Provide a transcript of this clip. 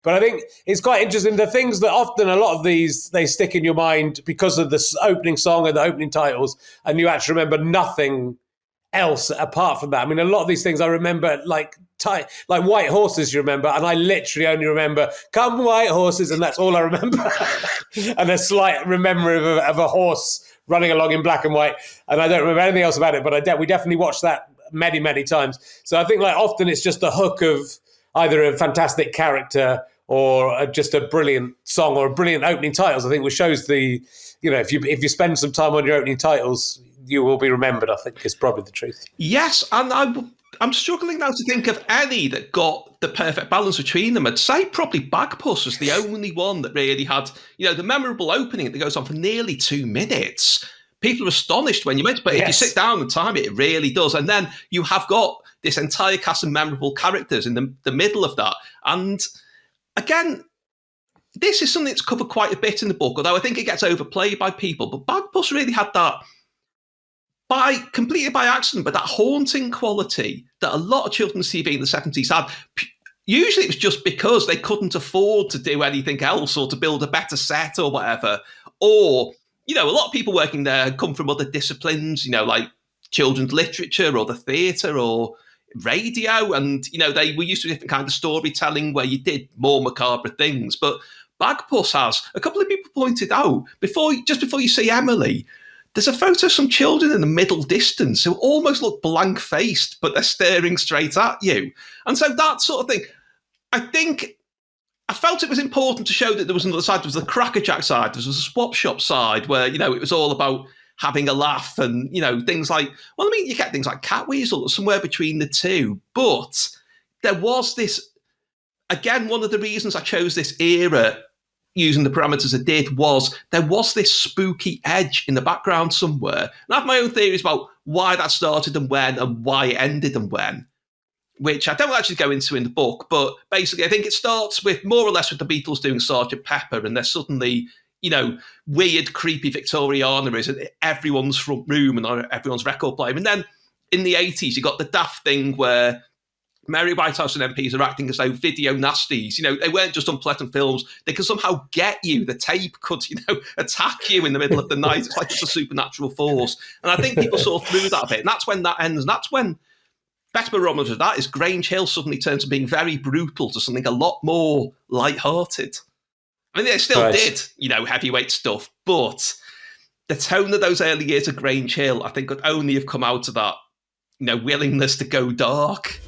But I think it's quite interesting. The things that often, a lot of these, they stick in your mind because of the opening song and the opening titles, and you actually remember nothing else apart from that. I mean, a lot of these things I remember, like White Horses, you remember, and I literally only remember "Come White Horses," and that's all I remember. And a slight memory of a horse running along in black and white, and I don't remember anything else about it. But we definitely watched that many, many times. So I think like often it's just the hook of either a fantastic character or just a brilliant song or a brilliant opening titles. I think which shows the, if you spend some time on your opening titles, you will be remembered, I think, is probably the truth. Yes, and I'm struggling now to think of any that got the perfect balance between them. I'd say probably Bagpuss was the only one that really had, the memorable opening that goes on for nearly 2 minutes. People are astonished when you mention, but if you sit down and time it, it really does. And then you have got this entire cast of memorable characters in the middle of that. And again, this is something that's covered quite a bit in the book, although I think it gets overplayed by people. But Bagpuss really had that, completely by accident, but that haunting quality that a lot of children's TV in the 70s had. Usually it was just because they couldn't afford to do anything else or to build a better set or whatever. Or, a lot of people working there had come from other disciplines, like children's literature or the theatre or radio. And, they were used to a different kind of storytelling where you did more macabre things. But Bagpuss has, a couple of people pointed out, just before you see Emily, there's a photo of some children in the middle distance who almost look blank-faced, but they're staring straight at you. And so that sort of thing, I felt it was important to show that there was another side. There was the crackerjack side, there was a swap shop side where, it was all about having a laugh and, things like, you get things like Catweasel, somewhere between the two. But there was this, again, one of the reasons I chose this era using the parameters I did was there was this spooky edge in the background somewhere. And I have my own theories about why that started and when and why it ended and when, which I don't actually go into in the book. But basically, I think it starts with more or less with the Beatles doing Sgt. Pepper, and there's suddenly, weird, creepy Victoriana in everyone's front room and on everyone's record player. And then in the 80s, you got the daft thing where Mary Whitehouse and MPs are acting as though video nasties. They weren't just unpleasant films. They could somehow get you. The tape could, attack you in the middle of the night. It's like it's a supernatural force. And I think people saw through that a bit. And that's when that ends. And that's when better barometer of that is Grange Hill suddenly turns from being very brutal to something a lot more lighthearted. I mean, they still did, heavyweight stuff. But the tone of those early years of Grange Hill, I think, could only have come out of that, willingness to go dark.